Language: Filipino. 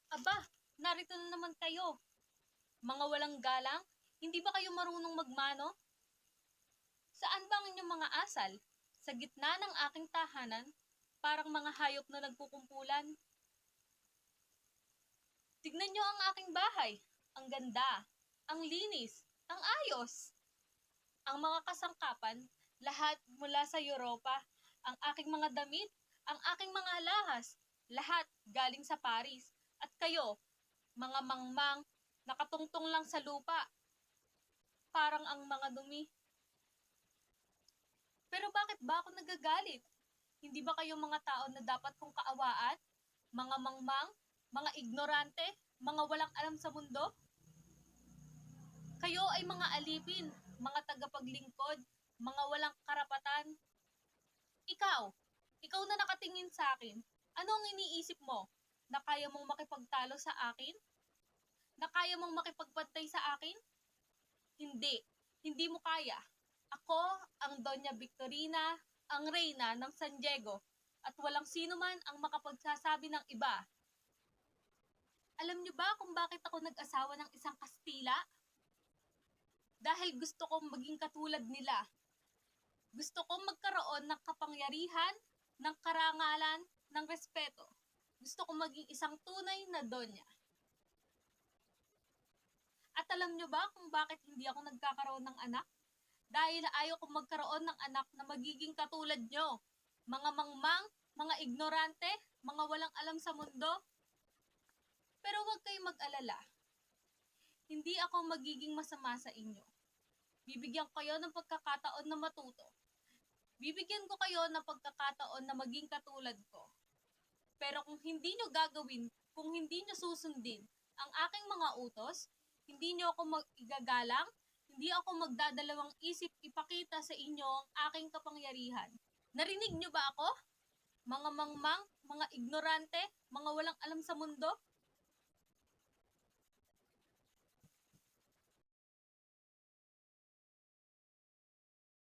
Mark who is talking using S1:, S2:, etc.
S1: Aba, narito na naman kayo. Mga walang galang, hindi ba kayo marunong magmano? Saan ba ang inyong mga asal? Sa gitna ng aking tahanan, parang mga hayop na nagkukumpulan. Tignan nyo ang aking bahay. Ang ganda, ang linis, ang ayos. Ang mga kasangkapan, lahat mula sa Europa. Ang aking mga damit, ang aking mga alahas, lahat galing sa Paris. At kayo, mga mangmang, nakatungtong lang sa lupa. Parang ang mga dumi. Pero bakit ba ako nagagalit? Hindi ba kayo mga tao na dapat kong kaawaan? Mga mangmang, mga ignorante, mga walang alam sa mundo? Kayo ay mga alipin, mga tagapaglingkod, mga walang karapatan. Ikaw, ikaw na nakatingin sa akin, ano ang iniisip mo? Na kaya mong makipagtalo sa akin? Na kaya mong makipagpantay sa akin? Hindi, hindi mo kaya. Ako ang Doña Victorina, ang reyna ng San Diego, at walang sino man ang makapagsasabi ng iba. Alam niyo ba kung bakit ako nag-asawa ng isang Kastila? Dahil gusto kong maging katulad nila. Gusto kong magkaroon ng kapangyarihan, ng karangalan, ng respeto. Gusto kong maging isang tunay na donya. At alam niyo ba kung bakit hindi ako nagkakaroon ng anak? Dahil ayaw kong magkaroon ng anak na magiging katulad nyo. Mga mangmang, mga ignorante, mga walang alam sa mundo. Pero huwag kayong mag-alala. Hindi ako magiging masama sa inyo. Bibigyan kayo ng pagkakataon na matuto. Bibigyan ko kayo ng pagkakataon na maging katulad ko. Pero kung hindi nyo gagawin, kung hindi nyo susundin ang aking mga utos, hindi nyo ako igagalang, hindi ako magdadalawang isip ipakita sa inyo ang aking kapangyarihan. Narinig nyo ba ako? Mga mangmang, mga ignorante, mga walang alam sa mundo?